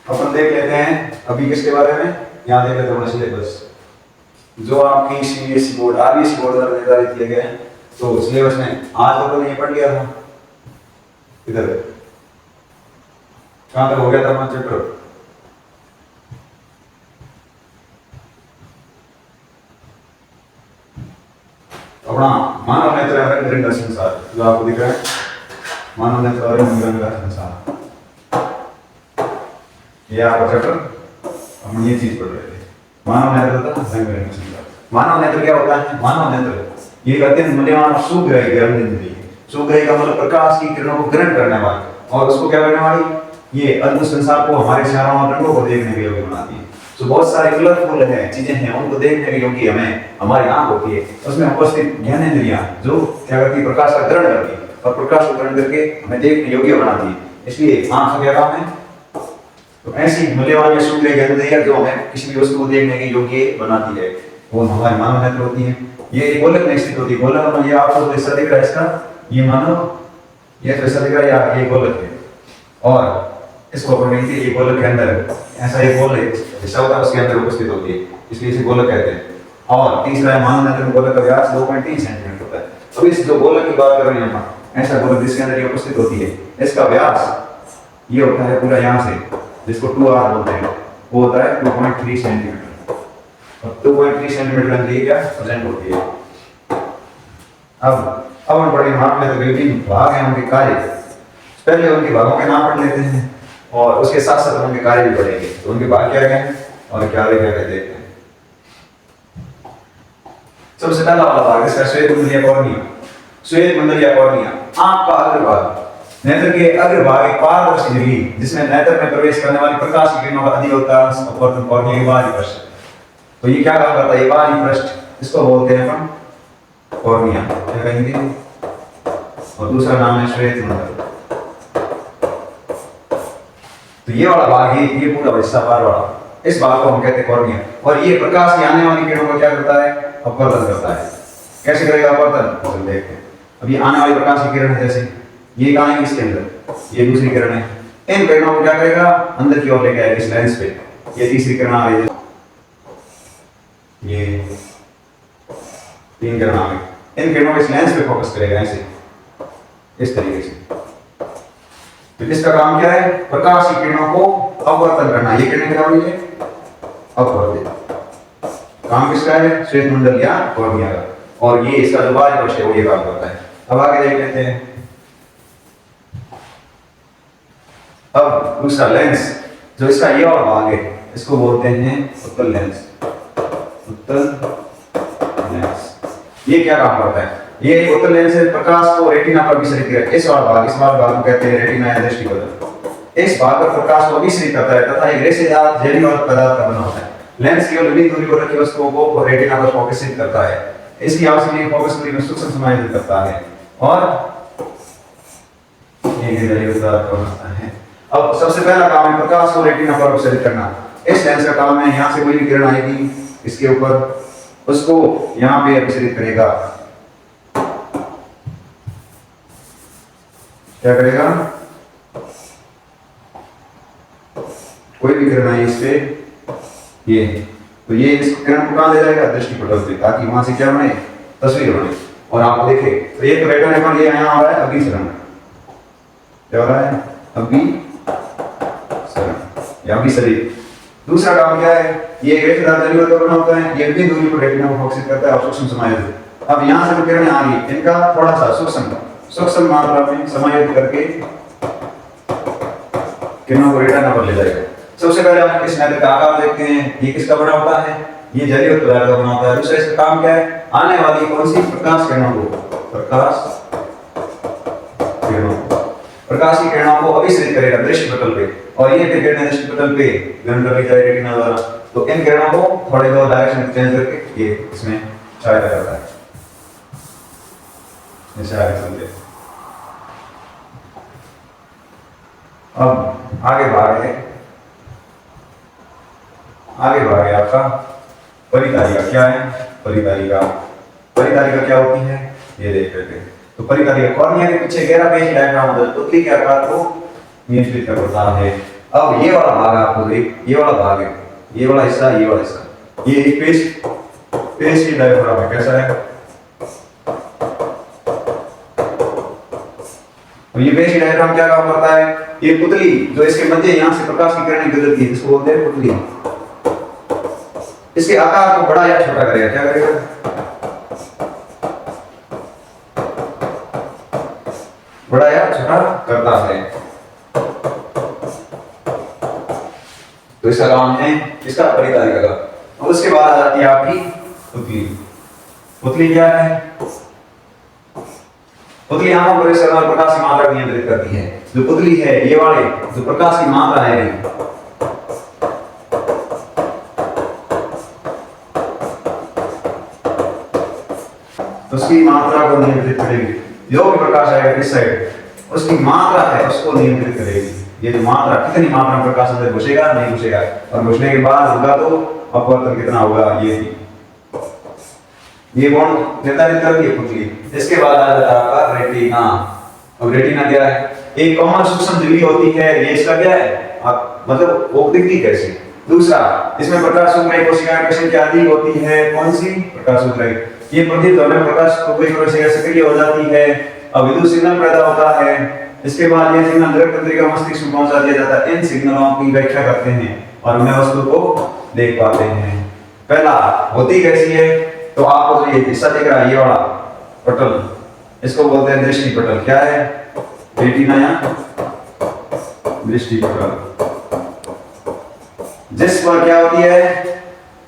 अपन देख लेते हैं अभी किसके बारे में, यहाँ देख लेते हैं सिलेबस जो आपकी सीबीएसई बोर्ड आरबीएसई बोर्ड द्वारा निर्धारित किए गए हैं। तो सिलेबस में आज तो ये पढ़ लिया था, इधर कहाँ तक हो गया था हमारा चैप्टर, अपना मानव नेत्र रंग बिरंगा संसार जो आपको दिख रहा है, मानव नेत्र रंग बिरंगा संसार, ये आपका चैप्टर हम ये चीज पढ़ रहे थे। मानव नेत्र था रंग बिरंगा संसार। मानव नेत्र क्या होता है? मानव नेत्र ये अत्यंत मूल्यवान और सुग्राही ज्ञानेंद्रिय है। सुग्राही का मतलब प्रकाश की किरणों को ग्रहण करने वाली और उसको क्या करने वाली, ये अद्भुत संसार को हमारे चारों ओर रंगों को देखने के योग्य बनाती है। तो बहुत सारे कलरफुल है चीजें हैं, उनको देखने के योग्य हमें हमारी आंख होती है, उसमें उपस्थित ज्ञानेंद्रियां जो क्या करती है, प्रकाश का ग्रहण करती है और प्रकाश को ग्रहण करके हमें देखने योग्य बनाती है। इसलिए आंख का क्या काम है? तो ऐसी मूल्यवान या सुग्राही ज्ञानेंद्रियां जो हमें किसी भी वस्तु को देखने के योग्य बनाती है वो हमारी मानव नेत्र होती है। ये गोलक में स्थित होती है। गोलक में ये आपको जो हिस्सा दिख रहा है इसका, ये मानव ये जो हिस्सा दिख रहा है ये गोलक है और इसको अपन मिलती है ये गोलक के अंदर ऐसा एक गोल हिस्सा होता है उसके अंदर उपस्थित होती है, इसलिए इसे गोलक कहते हैं। और तीसरा है मानव नेत्र में गोलक का व्यास 2.3 सेंटीमीटर होता है। अब इस जो गोलक की बात कर रहे हैं हम, ऐसा गोलक जिसके अंदर ये उपस्थित होती है, इसका व्यास ये होता है पूरा यहाँ से जिसको 2r बोलते हैं, वो होता है 2.3 सेंटीमीटर और 2.3 सेंटीमीटर लंबाई क्या प्रेजेंट होती है। अब हम पढ़ेंगे मानव नेत्र के विभिन्न भाग हैं, उनके कार्य, पहले उनके भागों के नाम पढ़ लेते हैं और उसके साथ साथ उनके कार्य भी पढ़ेंगे। तो उनके भाग क्या हैं और क्या देखते हैं। सबसे पहला वाला भाग इसका श्वेत मंडलीय कॉर्निया। श्वेत मंडलीय कॉर्निया आंख का अग्रभाग, नेत्र के अग्रभाग एक पारदर्शी झिल्ली जिसमें नेत्र में प्रवेश करने वाली प्रकाश की किरणों का अधिकतर अपवर्तन कॉर्निया के बाहरी पृष्ठ। तो ये क्या काम करता है? ये बाहरी पृष्ठ, इसको बोलते हैं अपन कॉर्निया, क्या कहेंगे, और दूसरा नाम है श्वेत मंडल। तो ये वाला भाग ये पूरा हिस्सा बाहर वाला, इस भाग को हम कहते हैं कॉर्निया। और ये प्रकाश की आने वाली किरणों को क्या करता है? अपवर्तन करता है। कैसे करेगा अपवर्तन? चल देखते हैं। अब ये आने वाली प्रकाश की किरण है, जैसे ये कहाँ है इसके अंदर, ये दूसरी किरण है, इन किरणों को क्या करेगा? अंदर की ओर लेके आएगा इस लेंस पे। ये तीसरी किरण आ रही है, ये तीन किरण आ गई, इन किरणों को इस लेंस पे फोकस करेगा ऐसे इस तरीके से। तो इसका काम क्या है? प्रकाश की किरणों को अपवर्तन करना। ये किरणें क्या हो रही है? अपवर्तित। काम किसका है? श्वेत मंडल या कॉर्निया का। और ये इसका जो बाहरी पृष्ठ है वो ये काम करता है। अब आगे देख लेते हैं। अब दूसरा लेंस जो इसका ये वाला भाग है इसको बोलते हैं उत्तल लेंस। उत्तल लेंस ये क्या काम करता है? ये उत्तल लेंस से प्रकाश को रेटिना पर विसरित करता है। इस वाला भाग को कहते हैं रेटिना या दृष्टिपटल। इस भाग पर प्रकाश को विसरित करता है तथा एक रेशेदार जेलीवाला पदार्थ का बना होता है। लेंस केवल विभिन्न दूरी पर रखी वस्तुओं को रेटिना पर फोकसित करता है। इसकी आवश्यक फोकस दूरी में सूक्ष्म समायोजित करता है और ये जेलीवाला पदार्थ का बनाता है। अब सबसे पहला काम है प्रकाश को रेटिना पर विसरित करना। इस लेंस का काम है यहाँ से कोई भी किरण आएगी इसके ऊपर, उसको यहाँ पे विसरित करेगा। क्या करेगा? कोई भी किरण आई इस पे, ये तो ये इस किरण को कहाँ ले जाएगा? दृष्टिपटल पे, ताकि वहां से क्या बने? तस्वीर बने और आप देखे। तो ये तो रेटिना पर ये यहाँ आ रहा है अभिसरण, क्या हो रहा है? अभिसरण या अभिसरित। दूसरा काम क्या है? ये एक रेशेदार जेलीवाला बना होता है, ये विभिन्न दूरी पर रेटिना को फोकसित करता है और सूक्ष्म समायोजित। अब यहाँ से जो किरणें आ रही है इनका थोड़ा सा सूक्ष्म मात्रा में समायोजित करके किरणों को रेटिना पर ले जाएगा। सबसे पहले हम इस नेत्र का आकार देखते हैं। ये किसका बना होता है? ये जेलीवाला पदार्थ का बना होता है। दूसरा इसका काम क्या है? आने वाली कौन सी प्रकाश किरणों की किरणों को अभिसरित करेगा दृष्टिपटल पे और ये किरणें दृष्टिपटल पे ग्रहण कर ली जाएगी रेटिना द्वारा। तो इन किरणों को थोड़े बहुत डायरेक्शन चेंज करके ये इसमें सहायता करता है। अब आगे भाग है आपका परितारिका। क्या है परितारिका? परितारिका क्या होती है ये देख लेते हैं। तो परितारिका कॉर्निया के पीछे गहरा पेशी डायफ्राम होता है, पुतली के आकार को नियंत्रित करता है। अब ये वाला भाग आपको ये वाला भाग है, ये वाला हिस्सा, ये वाला हिस्सा, ये एक पेश डायफ्राम है। कैसा है? और ये पेश डायफ्राम क्या काम करता है? ये पुतली जो इसके मध्य यहाँ से प्रकाश की किरणें गुजरती है, इसको बोलते हैं पुतली। इसके आकार को बड़ा या छोटा करेगा। क्या करेगा? बड़ा या छोटा करता है। तो इसका काम है इसका परितालिका का। और उसके बाद आ जाती है आपकी पुतली। पुतली क्या है? पुतली आंखों पर इसका प्रकाश की मात्रा नियंत्रित करती है। जो पुतली है, ये वाले जो प्रकाश की मात्रा है, उसकी मात्रा को नियंत्रित करेगी। जो भी प्रकाश आएगा इस साइड, उसकी मात्रा है उसको नियंत्रित करेगी। ये जो मात्रा, कितनी मात्रा में प्रकाश अंदर घुसेगा, नहीं घुसेगा, और घुसने के बाद होगा तो अपवर्तन कितना होगा, ये कौन निर्धारित करती है? पुतली। इसके बाद आ जाता है आपका रेटिना। अब रेटिना क्या है? एक कॉमन सूक्ष्म झिल्ली होती है। ये इसका क्या है? मतलब वो दिखती कैसे? दूसरा, इसमें प्रकाश सूक्ष्म कोशिकाएं पेशेंट की अधिक होती है। कौन सी? प्रकाश सूक्ष्म। ये प्रतिध्वनि होने प्रकाश कोशिका सक्रिय हो जाती है, अब विद्युत सिग्नल पैदा होता है। इसके बाद ये सिग्नल द्रव तंत्रिका मस्तिष्क में पहुंचा दिया जाता है। इन सिग्नलों की व्याख्या करते हैं और उन्हें वस्तु को देख पाते हैं। पहला होती कैसी है? तो आपको जो ये हिस्सा दिख रहा है, ये वाला पटल, इसको बोलते हैं दृष्टि पटल। क्या है? रेटिना या दृष्टि पटल। जिस पर क्या होती है?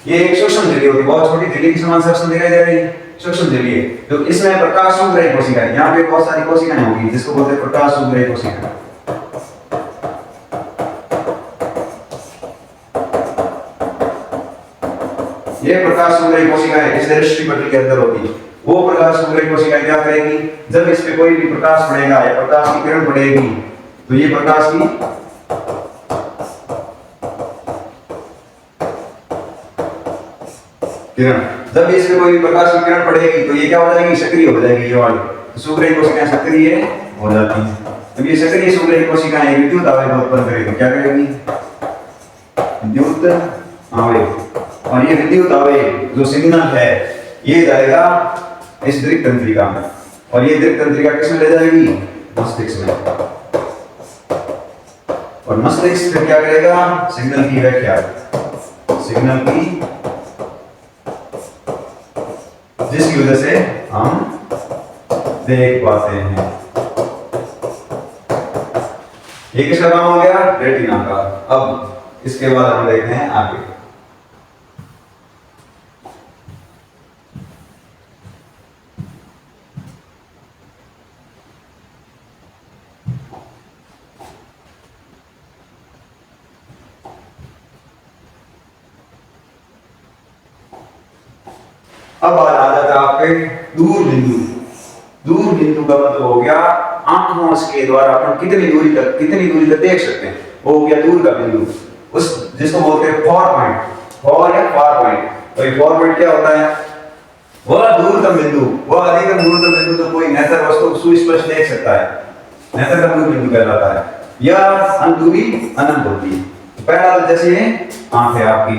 ये एक सूक्ष्म झिल्ली होती है, बहुत छोटी झिल्ली के समान सूक्ष्म दिखाई दे रही है, सूक्ष्म झिल्ली है। तो इसमें प्रकाश सूक्ष्म कोशिकाएं, यहाँ पे बहुत सारी कोशिकाएं होंगी जिसको बोलते हैं प्रकाश सूक्ष्म कोशिकाएं। ये प्रकाश सूक्ष्म कोशिकाएं इस दृष्टि पटल के अंदर होती है। वो प्रकाश सूक्ष्म कोशिकाएं क्या करेगी? जब इस पे कोई भी प्रकाश पड़ेगा या प्रकाश की किरण पड़ेगी, तो ये प्रकाश की किरण, जब इस पे कोई प्रकाश की किरण पड़ेगी तो ये क्या हो जाएगी? सक्रिय हो जाएगी। ये वाली सूक्ष्म कोशिकाएं सक्रिय हो जाती हैं। अब ये सक्रिय सूक्ष्म कोशिकाएं विद्युत आवेग उत्पन्न करेगी। क्या करेगी? विद्युत आवेग। और ये विद्युत आवेग जो सिग्नल है, ये जाएगा इस दृक् तंत्रिका में, और ये दृक् तंत्रिका किसमें ले जाएगी? मस्तिष्क में। और मस्तिष्क फिर क्या करेगा? सिग्नल की व्याख्या, सिग्नल की, जिसकी वजह से हम देख पाते हैं। ये किसका काम हो गया? रेटिना का। अब इसके बाद हम देखते हैं आगे। अब आ जाता है आपके दूर बिंदु। दूर बिंदु का मतलब हो गया आंखों के द्वारा अपन कितनी दूरी तक देख सकते हैं, वो हो गया दूर का बिंदु। उस जिसको बोलते हैं फॉर पॉइंट, फॉर या फार पॉइंट। तो ये फॉर पॉइंट क्या होता है? वह दूरतम बिंदु, वह अधिकतम दूरतम बिंदु तो कोई नेत्र वस्तु सुस्पष्ट देख सकता है, नेत्र का दूर बिंदु कहलाता है। यह दूरी अनंत होती है। पहला तो जैसे आंख है आपकी,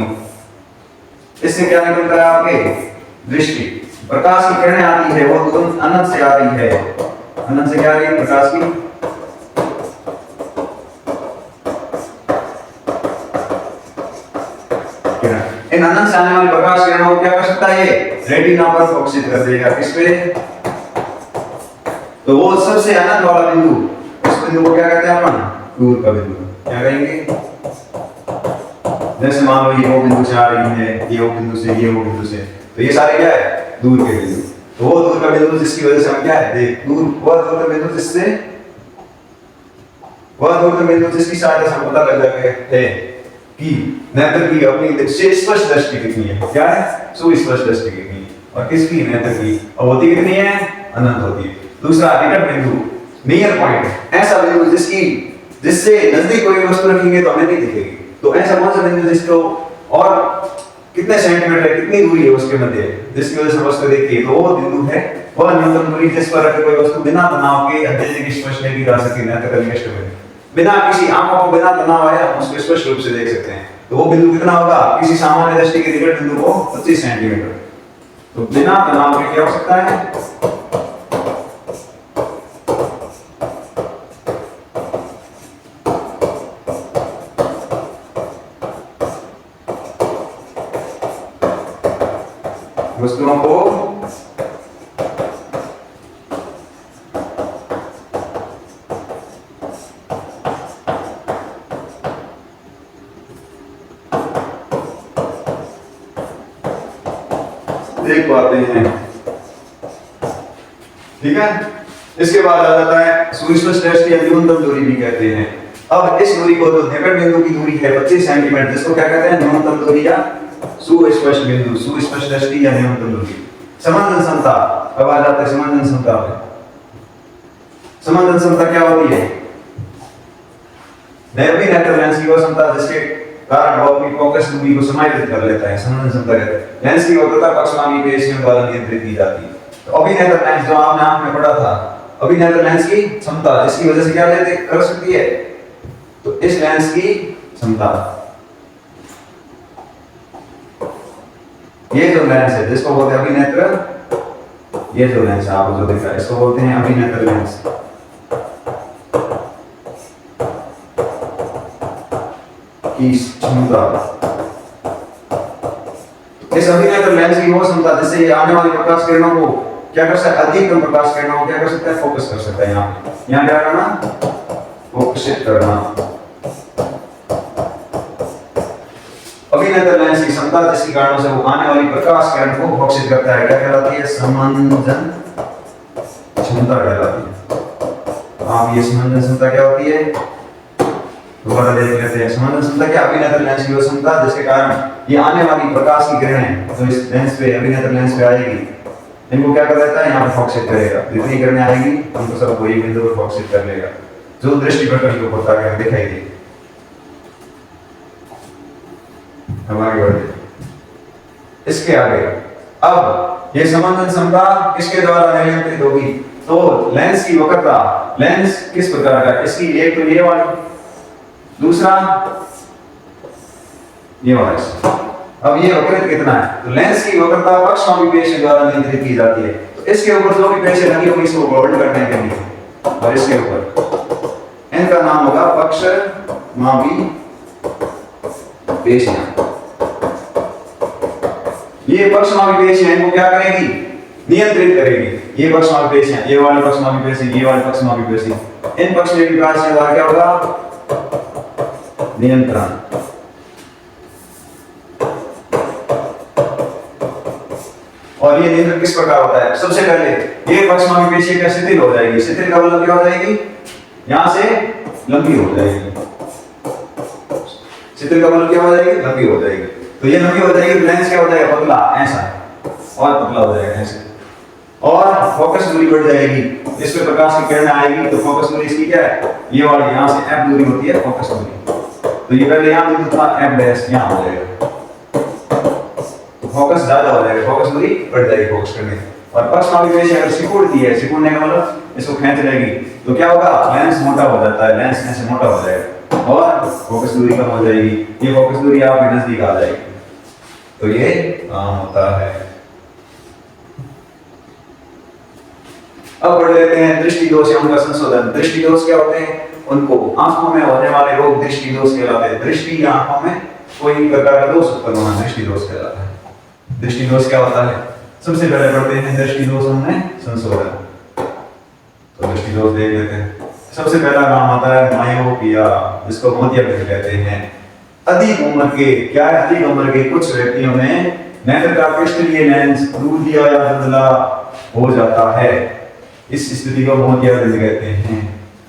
इससे क्या निकलता है? आपके दृष्टि, प्रकाश की किरणें आती है, वो तुरंत अनंत से आ रही है। अनंत से क्या आ रही है? प्रकाश की किरण। इन अनंत से आने वाली प्रकाश किरणों को क्या कर सकता है? ये रेटिना पर फोकसित कर देगा। किस पे? तो वो सबसे अनंत वाला बिंदु, उस बिंदु को क्या कहते हैं अपन? दूर का बिंदु। क्या कहेंगे? जैसे मान लो ये वो बिंदु से आ रही है, ये वो बिंदु से, ये वो बिंदु से, तो ये सारे क्या है? दूर के बिंदु। तो वो दूर का बिंदु जिसकी वजह से हम क्या है? देख दूर, वह दूर का बिंदु जिससे, वह दूर का बिंदु जिसकी सहायता से हम पता लग जाते हैं कि नेत्र की अपनी स्पष्ट दृष्टि कितनी है। क्या है? सुस्पष्ट दृष्टि कितनी है। और किसकी? नेत्र की। और होती कितनी है? अनंत होती है। दूसरा निकट बिंदु, नियर पॉइंट, ऐसा बिंदु जिससे नजदीक कोई वस्तु रखेंगे तो हमें नहीं दिखेगी। तो ऐसा कौन सा बिंदु जिसको और कितने सेंटीमीटर है, कितनी दूरी है उसके मध्य, जिसकी वजह से वस्तु देखती है, तो वो बिंदु है वह न्यूनतम दूरी जिस पर रखे कोई वस्तु बिना तनाव के अत्यधिक स्पष्ट देखी जा सके, नेत्र का निकट बिंदु। बिना किसी आंखों को बिना तनाव आए हम उसको स्पष्ट रूप से देख सकते हैं। तो वो बिंदु कितना होगा, किसी सामान्य दृष्टि के निकट बिंदु को 25 सेंटीमीटर। तो बिना तनाव के क्या हो सकता है, वस्तुओं को देख पाते हैं। ठीक है, इसके बाद आ जाता है सुस्पष्ट दृष्टि या न्यूनतम दूरी भी कहते हैं। अब इस दूरी को, जो निकट बिंदु की दूरी है 25 सेंटीमीटर, जिसको क्या कहते हैं, न्यूनतम दूरी या सुस्पष्ट बिंदु, सुस्पष्ट दृष्टि या न्यूनतम दूरी। समंदन समता, अब आ जाता है समंदन समता पे। समंदन समता क्या होती है, नैवी नेत्र लेंस की वो समता जिसके कारण वो अपनी फोकस दूरी को समायोजित कर लेता है, समंदन समता कहते हैं। लेंस की वक्रता पक्षगामी पेशियों द्वारा नियंत्रित की जाती है। तो अभिनेत्र लेंस जो आपने आंख में पढ़ा था, अभिनेत्र लेंस की क्षमता जिसकी वजह से क्या लेते कर सकती है, तो इस लेंस की क्षमता, ये जो लेंस है जिसको बोलते हैं अभिनेत्र, ये जो लेंस है आपको जो दिख रहा है इसको बोलते हैं अभिनेत्र लेंस। की क्षमता, इस अभिनेत्र लेंस की वो क्षमता जिससे ये आने वाली प्रकाश किरणों को क्या कर सकता है, अधिकतम प्रकाश किरणों को क्या कर सकता है, फोकस कर सकता है। यहाँ क्या करना, फोकसित करना। अभिनेत्र लेंस की क्षमता जिसके कारण से वो आने वाली प्रकाश किरण को फोकसित करता है, क्या कहलाती है, समंजन क्षमता कहलाती है। आप ये समंजन क्षमता क्या होती है, दोबारा देख लेते हैं। समंजन क्षमता क्या, अभिनेत्र लेंस की वो क्षमता जिसके कारण ये आने वाली प्रकाश की किरणें जो इस लेंस पे, अभिनेत्र लेंस पे आएगी, इनको क्या कर देता है, यहाँ पे फोकसित करेगा। जितनी किरणें आएगी उनको सबको एक बिंदु पर फोकसित कर लेगा, जो दृष्टि प्रकट को होता है दिखाई दे। हम आगे बढ़ते इसके आगे। अब ये समंजन क्षमता किसके द्वारा नियंत्रित होगी, तो लेंस की वक्रता। लेंस किस प्रकार का, इसकी एक तो ये वाली, दूसरा ये वाला। अब ये वक्रता कितना है, तो लेंस की वक्रता पक्षगामी पेशी द्वारा नियंत्रित की जाती है। तो इसके ऊपर जो भी पेशी लगी होगी इसको होल्ड करने के लिए, और इसके ऊपर इनका नाम होगा पक्षगामी पेशियां। ये पक्षगामी पेशियां इनको क्या करेगी, नियंत्रित करेगी। ये पक्षगामी पेशियां, ये वाली पक्षगामी पेशी, ये वाली पक्षगामी पेशी, इन पक्षगामी पेशियों द्वारा क्या होगा, नियंत्रण। और ये नियंत्रण किस प्रकार होता है, सबसे पहले ये पक्षगामी पेशी क्या शिथिल हो जाएगी। शिथिल का मतलब क्या हो जाएगी, यहां से लंबी हो जाएगी। शिथिल का मतलब क्या हो जाएगी, लंबी हो जाएगी। तो ये लंबी हो जाएगी, लेंस क्या हो जाएगा, पतला, ऐसा और पतला हो जाएगा ऐसे, और फोकस दूरी बढ़ जाएगी। इस पे प्रकाश की किरणें आएगी तो फोकस दूरी इसकी क्या है, ये वाली यहां से f दूरी होती है फोकस दूरी। तो ये पहले यहां बिंदु था f डैश, यहां हो जाएगा, तो फोकस ज्यादा हो जाएगा, फोकस दूरी बढ़ जाएगी फोकस करने। और पक्षगामी पेशी अगर सिकुड़ती है, सिकुड़ने का मतलब इसको खींच लेगी, तो क्या होगा, लेंस मोटा हो जाता है, लेंस ऐसे मोटा हो जाएगा और फोकस दूरी कम हो जाएगी। ये फोकस दूरी आपके नजदीक आ जाएगी, तो ये काम होता है। अब बढ़ लेते हैं दृष्टि दोष या उनका संशोधन। दृष्टि दोष क्या होते हैं, उनको आंखों में होने वाले रोग दृष्टि दोष कहलाते हैं। दृष्टि या आंखों में कोई प्रकार का दोष उत्पन्न होना दृष्टि दोष कहलाता है। दृष्टि दोष क्या होता है, सबसे पहले पढ़ते हैं दृष्टि दोषों में संशोधन। तो दृष्टि दोष देख लेते हैं। सबसे पहला नाम आता है मायोपिया, जिसको मोतियाबिंद कहते हैं। अधिक उम्र के, क्या है, अधिक उम्र के कुछ व्यक्तियों में नेत्र का क्रिस्टलीय लेंस दूधिया या धुंधला हो जाता है। इस स्थिति को मोतियाबिंद कहते हैं।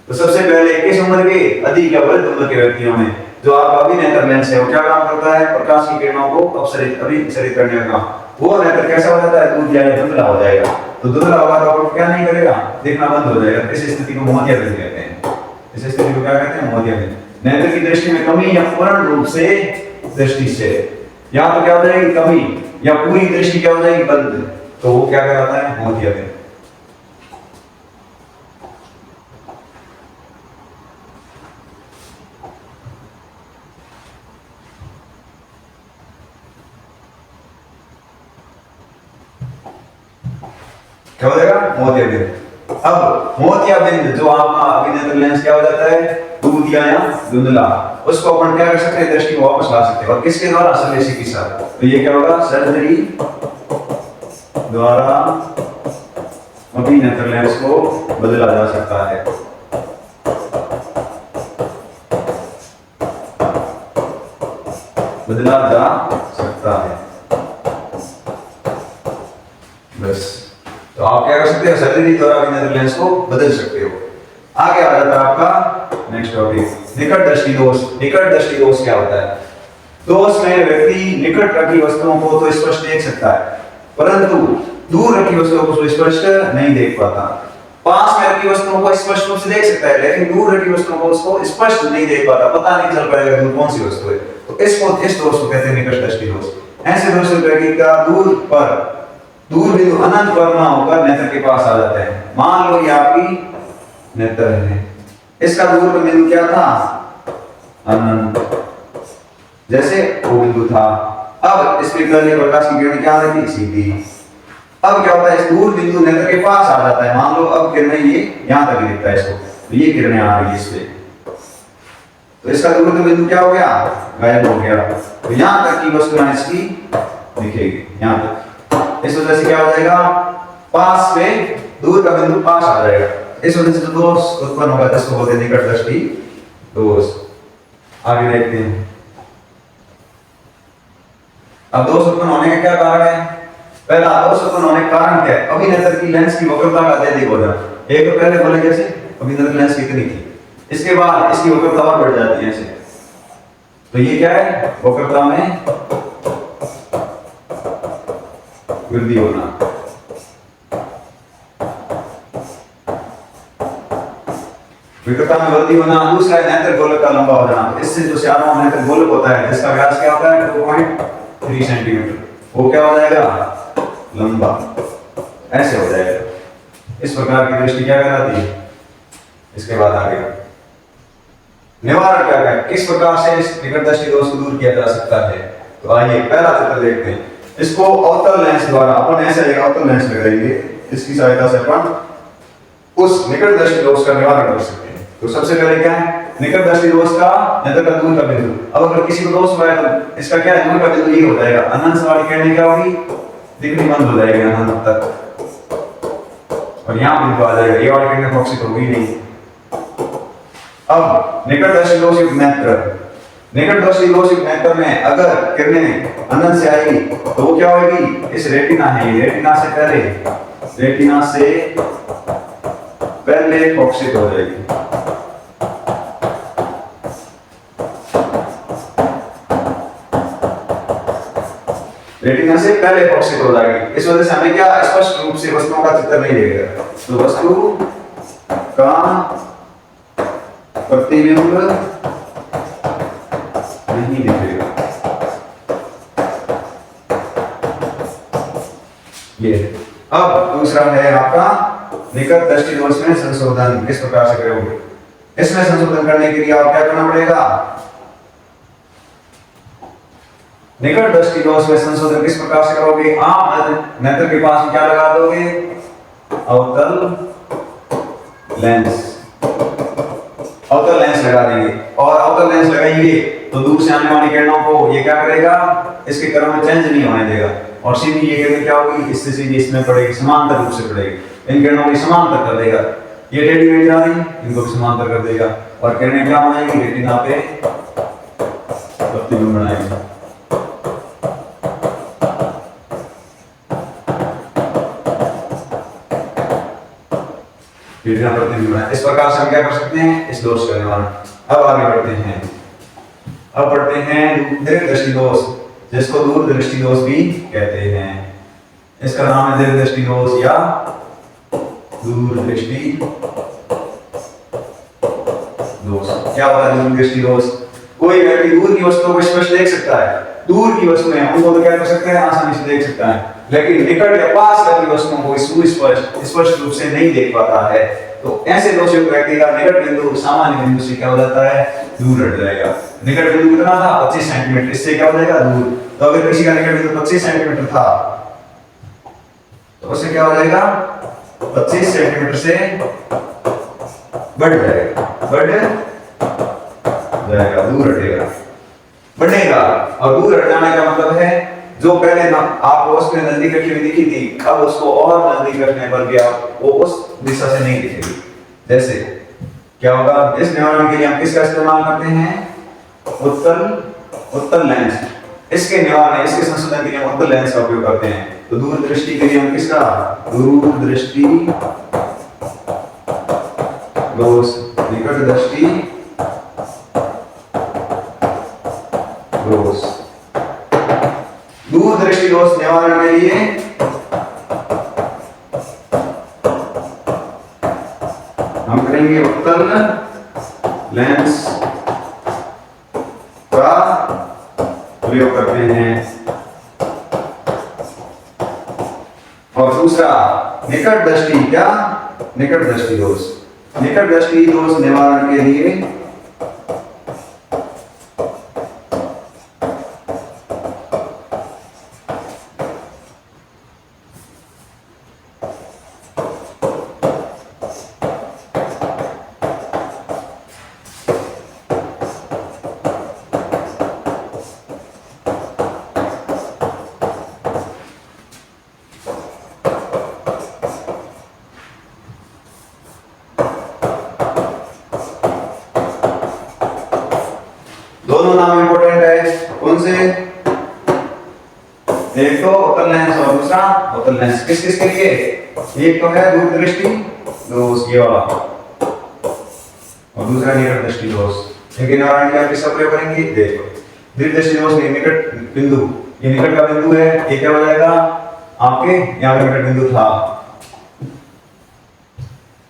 तो सबसे पहले किस उम्र के, अधिक या वृद्ध उम्र के व्यक्तियों में जो आपका अभिनेत्र लेंस है वो क्या काम करता है, प्रकाश की किरणों को अभिसरित करने का। वो नेत्र कैसा हो जाता है, दूधिया या धुंधला हो जाएगा। तो धुंधला होगा तो आपको क्या नहीं करेगा, देखना बंद हो जाएगा। इस स्थिति को मोतियाबिंद कहते हैं। इस स्थिति को क्या कहते हैं, मोतियाबिंद। नेत्र की दृष्टि में कमी या पूर्ण रूप से दृष्टि से, या तो क्या हो जाएगी कमी, या पूरी दृष्टि क्या हो जाएगी बंद, तो वो क्या कहलाता है, मोतियाबिंद। क्या हो जाएगा, मोतिया बिंदु। अब मोतिया बिंदु जो आपका अभिनेत्र लेंस क्या हो जाता है, दूध या धुंधला, उसको अपन क्या कर सकते हैं, दृष्टि को वापस ला सकते हैं। और किसके द्वारा, सर्लेसी के साथ। तो ये क्या होगा, सर्जरी द्वारा अभिनेत्र लेंस को बदला जा सकता है। बदला जा सकता है, बस। तो आप क्या कर सकते हो, सर्जरी द्वारा अभिनेत्र लेंस को बदल सकते हो। आगे आ जाता है आपका नेक्स्ट टॉपिक, निकट दृष्टि दोष। निकट दृष्टि दोष क्या होता है, दोष में व्यक्ति निकट रखी वस्तुओं को तो स्पष्ट देख सकता है, परंतु दूर रखी वस्तुओं को स्पष्ट नहीं देख पाता। पास में रखी वस्तुओं को स्पष्ट रूप से देख सकता है, लेकिन दूर रखी वस्तुओं को उसको स्पष्ट नहीं देख पाता, पता नहीं चल पाएगा दूर कौन सी वस्तु है। तो इस दोष को कहते हैं निकट दृष्टि दोष। ऐसे दोष व्यक्ति का दूर बिंदु अनंत पर ना होकर नेत्र के पास आ जाता है। मान लो ये आपकी नेत्र है, इसका दूर बिंदु क्या था, अनंत, जैसे वो बिंदु था। अब इस प्रकाश की किरण क्या आ रही थी, सीधी। अब क्या होता है, इस दूर बिंदु नेत्र के पास आ जाता है। मान लो अब किरणें ये यहां तक दिखता है इसको, तो ये किरणें आ रही है इस पे, तो इसका दूर बिंदु क्या हो गया, गायब हो गया। तो यहां तक की वस्तुएं इसकी दिखेगी, यहां तक। इस वजह से क्या हो जाएगा, पास पे दूर का बिंदु पास आ जाएगा। इस वजह से दोष उत्पन्न होगा, जिसको बोलते हैं निकट दृष्टि दोष। आगे देखते हैं। अब दोष उत्पन्न होने का क्या कारण है, पहला दोष उत्पन्न होने का कारण क्या है, अभिनेत्र की लेंस की वक्रता का अत्यधिक हो जाना। एक तो पहले बोले जैसे अभिनेत्र लेंस कितनी थी, इसके बाद इसकी वक्रता और बढ़ जाती है ऐसे। तो ये क्या है, वक्रता में वृद्धि होना। विकृता में वृद्धि होना। दूसरा है नेत्र गोलक का लंबा हो जाना। इससे जो श्यामा नेत्र गोलक होता है जिसका व्यास क्या होता है 2.3 सेंटीमीटर, वो क्या हो जाएगा, लंबा, ऐसे हो जाएगा। इस प्रकार की दृष्टि क्या कहलाती है। इसके बाद आगे निवारण क्या है, किस प्रकार से इस निकट दृष्टि दोष को दूर किया जा सकता है। तो आइए पहला चित्र देखते हैं। इसको अवतल लेंस द्वारा अपन ऐसे एक अवतल लेंस लगाएंगे, इसकी सहायता से अपन उस निकट दृष्टि दोष का निवारण कर सकते हैं। तो सबसे पहले क्या है, निकट दृष्टि दोष का नेत्र का दूर का बिंदु। अब अगर किसी को दोष हुआ है तो इसका क्या है, दूर का बिंदु ये हो जाएगा, अनंत से वाली किरणें क्या होगी, दिखनी बंद हो जाएगी अनंत तक, और यहाँ बिंदु आ जाएगा, ये वाली किरणें फोकसित होगी नहीं। अब निकट दृष्टि दोष युक्त नेत्र, निकट दृष्टि दोष युक्त नेत्र में अगर किरणें अनंत से आएगी तो वो क्या होगी, इस रेटिना है, रेटिना से पहले फोकसित हो जाएगी। रेटिना से पहले फोकसित हो जाएगी। इस वजह से हमें क्या स्पष्ट रूप से वस्तुओं का चित्र नहीं दिखेगा। तो वस्तु का प्रतिबिंब नहीं दिखेगा। ये अब दूसरा है आपका निकट दृष्टि दोष में संशोधन। किस प्रकार से करोगे, इसमें संशोधन करने के लिए आप क्या करना पड़ेगा, निकट दृष्टि दोष में संशोधन किस प्रकार से करोगे, आप नेत्र के पास क्या लगा दोगे, अवतल लेंस लगा देंगे। और अवतल लेंस लगाएंगे तो दूर से आने वाली किरणों को ये क्या करेगा, इसके क्रम में चेंज नहीं होने देगा, और सीधी ये किरणें क्या होगी, इससे सीधी इसमें पड़ेगी, समांतर रूप से पड़ेगी। इन किरणों को समांतर कर देगा, ये टेढ़ी मेढ़ी जा रही, इनको समांतर कर देगा, और किरणें क्या बनाएंगी, रेटिना पे प्रतिबिंब बनाएंगी। इस प्रकार से हम क्या कर सकते हैं, इस दोष का निवारण। अब आगे बढ़ते हैं। अब पढ़ते हैं दीर्घ दृष्टि दोष, जिसको दूर दृष्टि दोष भी कहते हैं। इसका नाम है दीर्घ दृष्टि दोष या दूर दृष्टि दोष। क्या होता है दूर दृष्टि दोष, कोई व्यक्ति दूर की वस्तुओं को स्पष्ट देख सकता है, दूर की वस्तुएं उनको तो क्या कर सकते हैं, आसानी से देख सकता है, लेकिन निकट या पास की वस्तुओं को स्पष्ट रूप से नहीं देख पाता है। तो ऐसे दोष युक्त व्यक्ति का निकट बिंदु सामान्य बिंदु से क्या हो जाता है, दूर हट जाएगा। निकट बिंदु कितना था, 25 सेंटीमीटर, इससे क्या हो जाएगा, दूर। तो अगर किसी का निकट बिंदु 25 सेंटीमीटर था तो उससे क्या हो जाएगा, 25 सेंटीमीटर से बढ़ जाएगा, दूर हटेगा, बढ़ेगा। और दूर हट जाने का मतलब है जो पहले ना आपको उसके नजदीक रखी हुई दिखी थी, अब उसको और नजदीक रखने पर भी आप वो उस दिशा से नहीं दिखेगी। जैसे क्या होगा, इस निवारण के लिए हम किसका इस्तेमाल करते हैं? उत्तल लेंस। इसके निवारण, इसके संशोधन के लिए हम उत्तल लेंस का उपयोग करते हैं। तो दूरदृष्टि के लिए हम किसका? दूरदृष्टि दोष, निकट दृष्टि दोष। दूरदृष्टि दोष निवारण के लिए हम करेंगे उत्तल लेंस का प्रयोग करते हैं। और दूसरा निकट दृष्टि, क्या? निकट दृष्टि दोष। निकट दृष्टि दोष निवारण के लिए दोनों नाम इंपॉर्टेंट है। कौन से? एक तो उत्तल लेंस और दूसरा उत्तल लेंस। किस किस के लिए? एक तो है दूरदृष्टि दोष, ये वाला, और दूसरा निकट दृष्टि दोष। लेकिन निवारण के लिए किसका प्रयोग करेंगे? देखो, दूरदृष्टि दोष में निकट बिंदु, ये निकट का बिंदु है, ये क्या हो जाएगा? आपके यहाँ पे निकट बिंदु था।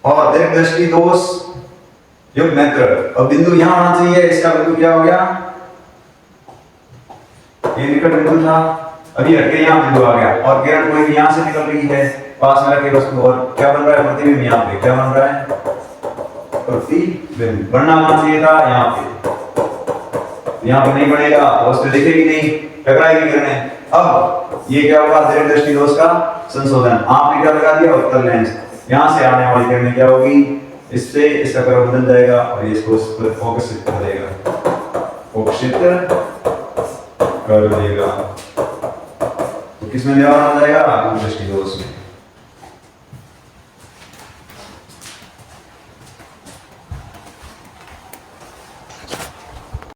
और दीर्घदृष्टि दोष युक्त नेत्र, अब बिंदु यहां आना चाहिए, इसका बिंदु क्या हो गया? ये निकट बिंदु था, अभी हटके यहाँ बिंदु आ गया, और किरण कोई भी यहाँ से निकल रही है पास में रखे वस्तु, और क्या बन रहा है? प्रतिबिंब। यहाँ पे क्या बन रहा है? प्रतिबिंब। बनना आना चाहिए था यहाँ पे, यहाँ पे नहीं बनेगा, वस्तु दिखेगी नहीं, टकराएगी किरणें। अब ये क्या होगा? दीर्घदृष्टि दोष का संशोधन। आपने क्या लगा दिया? उत्तल लेंस। यहाँ से आने वाली किरणें क्या होगी? इससे इसका कर्व बदल जाएगा और इसको फोकसित कर देगा, फोकसित कर देगा। तो किसमें निवारण हो जाएगा? दूरदृष्टि दोष में।